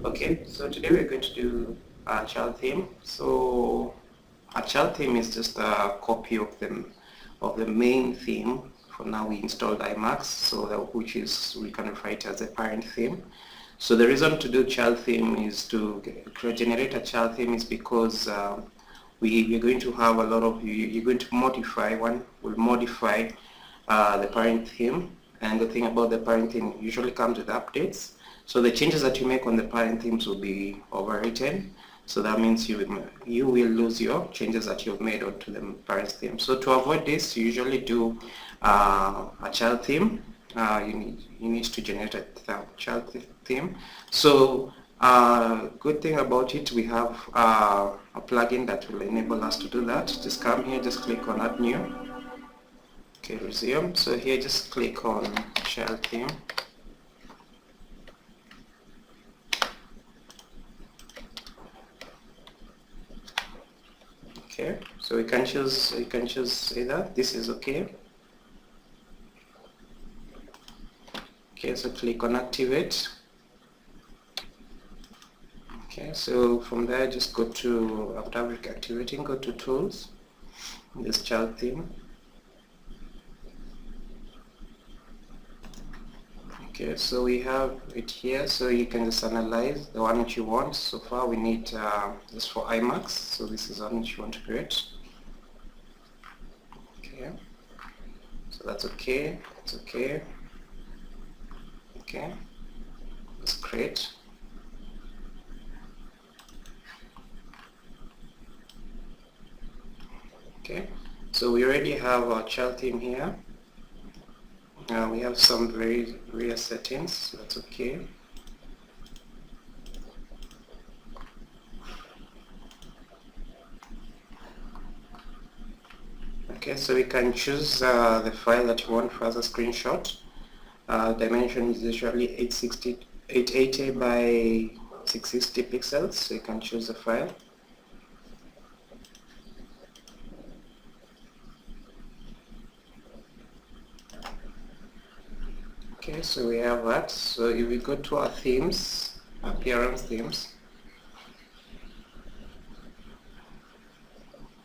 Okay, so today we're going to do a child theme. So a child theme is just a copy of the main theme. For now, we installed IMAX, so which is, we can refer it as a parent theme. So the reason to do child theme is to generate a child theme is because we're going to have a lot of, you're going to modify, one will modify the parent theme. And the thing about the parent theme usually comes with updates. So the changes that you make on the parent themes will be overwritten. So that means you will lose your changes that you've made onto the parent theme. So to avoid this, you usually do a child theme. You need to generate a child theme. So good thing about it, we have a plugin that will enable us to do that. Just come here, just click on Add New. Okay, resume. So here, just click on child theme. Okay, so you can choose either. This is okay. Okay, so click on activate. Okay, so from there, just go to, after activating, go to tools, this child theme. Okay, so we have it here, so you can just analyze the one that you want. So far we need this for IMAX, so this is one which you want to create. Okay, so that's okay, it's okay. Okay, let's create. Okay, so we already have our child theme here. We have some various settings, so that's okay. Okay, so we can choose the file that you want for as a screenshot. Dimension is usually 880 by 660 pixels, so you can choose the file. Okay, so we have that. So if we go to our themes, appearance themes,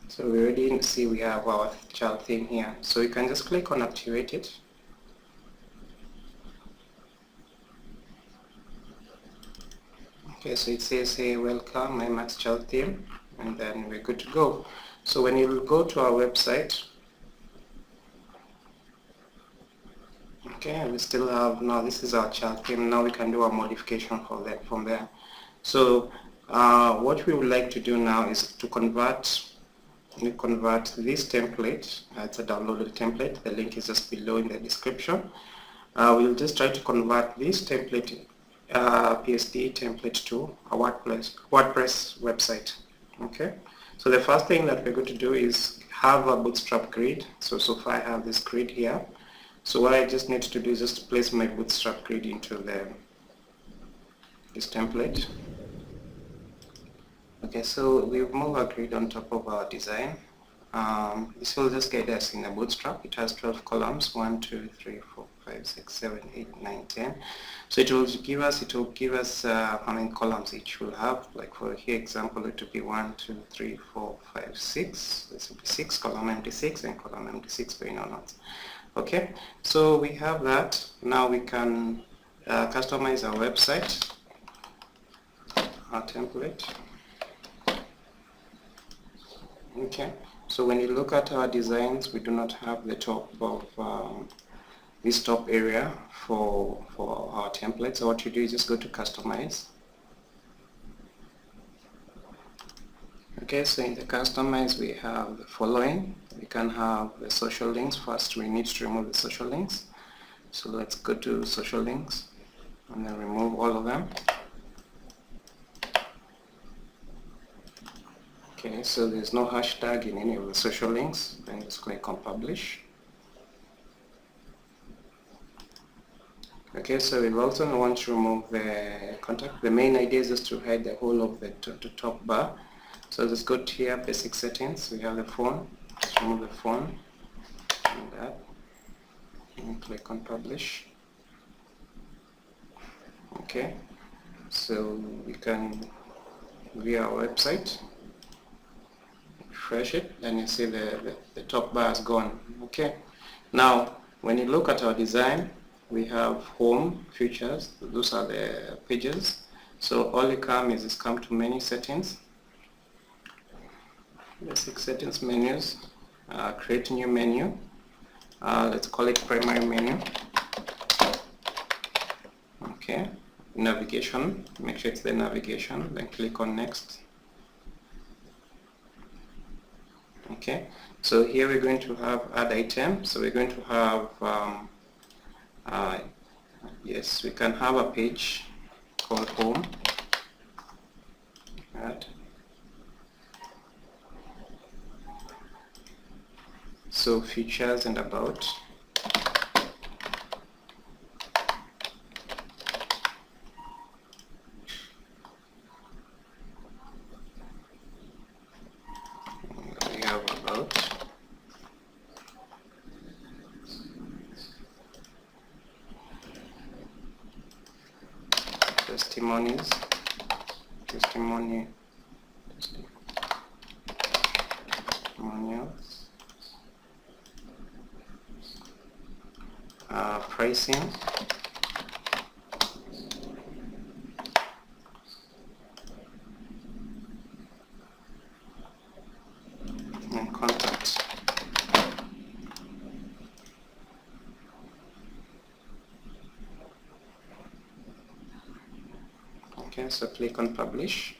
so we already see we have our child theme here. So you can just click on activate it. Okay, so it says, hey, welcome, my Max child theme, and then we're good to go. So when you go to our website, okay, we still have, now this is our child theme. Now we can do a modification for that from there. So what we would like to do now is to convert this template. It's a downloaded template. The link is just below in the description. We'll just try to convert this template, PSD template, to a WordPress website. Okay. So the first thing that we're going to do is have a bootstrap grid. So far I have this grid here. So what I just need to do is just place my bootstrap grid into this template. Okay, so we've moved our grid on top of our design. This will just guide us in a bootstrap. It has 12 columns, 1, 2, 3, 4, 5, 6, 7, 8, 9, 10. So it will give us how many columns each will have. Like for here example, it will be 1, 2, 3, 4, 5, 6. This will be 6, column empty 6, and column empty 6 going on. Okay, so we have that. Now we can customize our website, our template. Okay, so when you look at our designs, we do not have the top of this top area for our template. So what you do is just go to customize. Okay, so in the customize we have the following. We can have the social links. First we need to remove the social links. So let's go to social links and then remove all of them. Okay, so there's no hashtag in any of the social links. Then just click on publish. Okay, so we also want to remove the contact. The main idea is just to hide the whole of the top bar. So let's go to here, basic settings. We have the phone. Let's remove the phone and that. And click on publish. Okay. So we can view our website, refresh it, and you see the top bar is gone. Okay. Now, when you look at our design, we have home, features, those are the pages. So all you come is come to menu settings, basic settings menus, create new menu, let's call it primary menu. Okay, navigation, make sure it's the navigation, then click on next. Okay, so here we're going to have add item, so we're going to have yes, we can have a page called home. Add. So features and about. We have about. Testimonies. Testimonials. Pricing. And contact. Okay, so click on publish.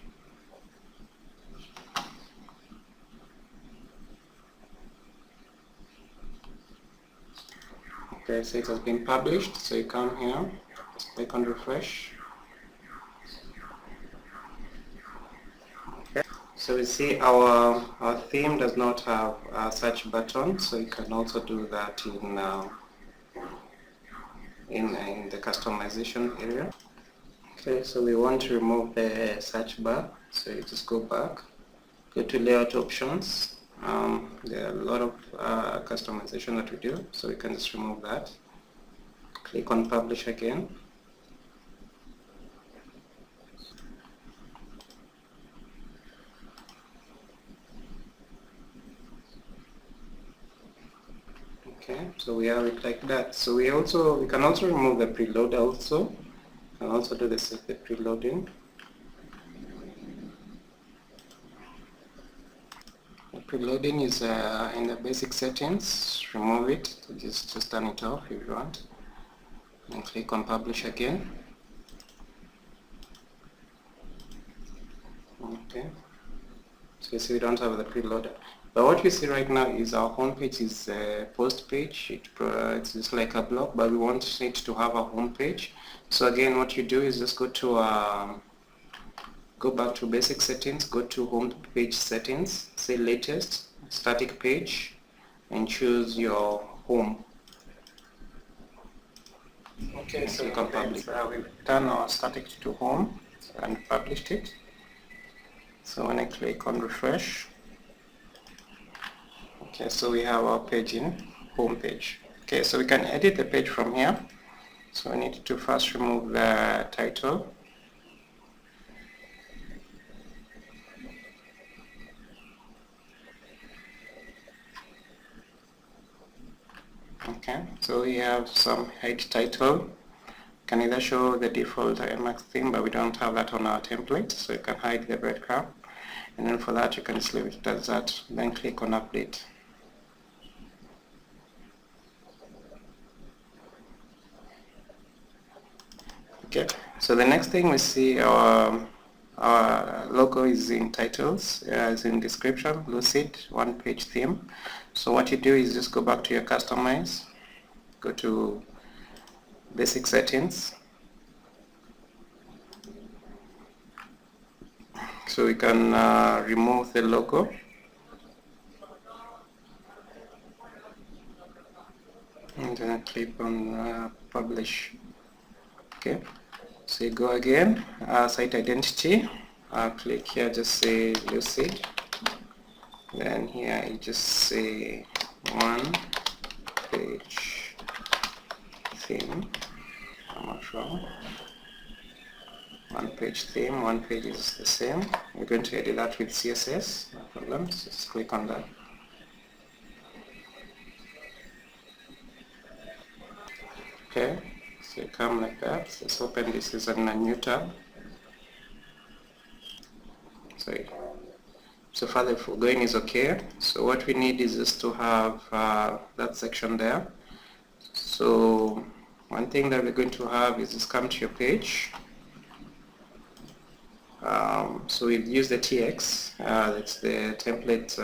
Okay, so it has been published, so you come here, just click on refresh. Okay, so we see our theme does not have a search button, so you can also do that in the customization area. Okay, so we want to remove the search bar, so you just go back, go to layout options. There are a lot of customization that we do, so we can just remove that. Click on publish again. Okay, so we have it like that. So we can also remove the preload also. And also do the preloading. The preloading is in the basic settings. Remove it. Just turn it off if you want. And click on publish again. Okay. So you see we don't have the preloader. But what you see right now is our home page is a post page. It's just like a blog, but we want it to have a home page. So again, what you do is just go back to basic settings, go to home page settings, say latest, static page, and choose your home. Okay, so click on publish. We've done our static to home and published it. So when I click on refresh, okay, so we have our page in home page. Okay, so we can edit the page from here. So we need to first remove the title. Okay, so we have some hide title. Can either show the default Emacs theme, but we don't have that on our template, so you can hide the breadcrumb. And then for that, you can just leave it as that. Then click on update. Okay, so the next thing we see our logo is in titles, is in description, Lucid, one-page theme. So what you do is just go back to your customize, go to basic settings. So we can remove the logo. And then click on publish. Okay, so you go again, site identity, click here, just say Lucid, then here you just say one page theme, I'm not sure, one page theme, one page is the same. We're going to edit that with CSS, no problem. So just click on that. Okay, so you come like that. Let's open this as a new tab. So far the foregoing is okay. So what we need is just to have that section there. So one thing that we're going to have is just come to your page. So we'll use the TX, that's the template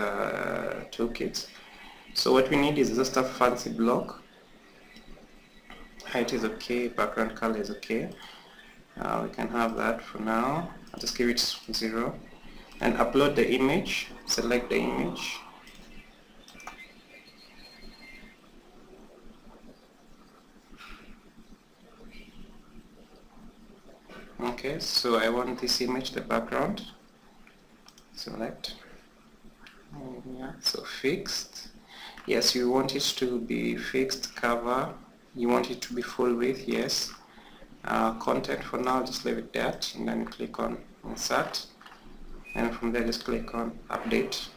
toolkit. So what we need is just a fancy block. Height is okay, background color is okay. We can have that for now. I'll just give it 0. And upload the image, select the image. Okay, so I want this image, the background. Select. Yeah, so fixed. Yes, you want it to be fixed cover. You want it to be full width, yes. Content for now, just leave it that, and then click on insert. And from there, just click on update.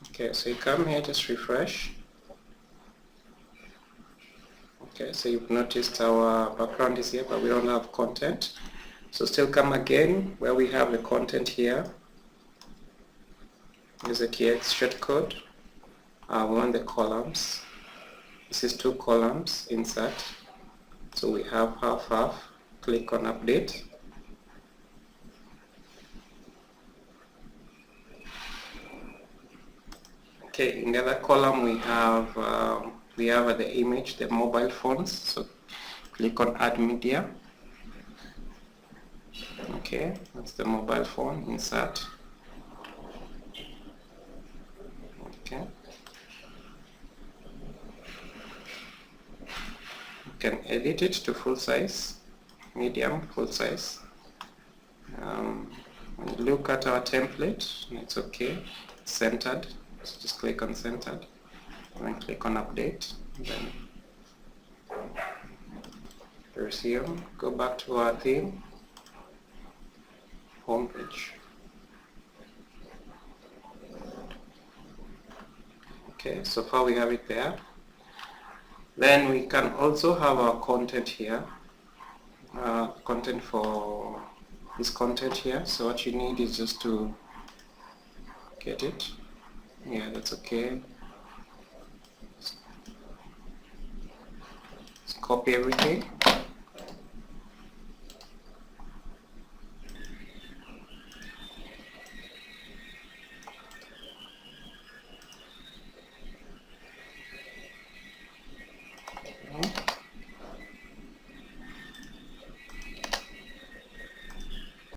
Okay, so you come here, just refresh. Okay, so you've noticed our background is here, but we don't have content. So still come again, where we have the content here. Use the TX shortcode. We want the columns. This is 2 columns, insert. So we have half. Click on update. Okay, in the other column we have the image, the mobile phones. So click on add media. Okay, that's the mobile phone, insert. Okay. You can edit it to full size, medium, full size. When you look at our template, it's okay, it's centered. So just click on centered, and then click on update. Then resume, go back to our theme, home page. Okay, so far we have it there. Then we can also have our content here, content for this content here. So what you need is just to get it. Yeah, that's okay. Just copy everything,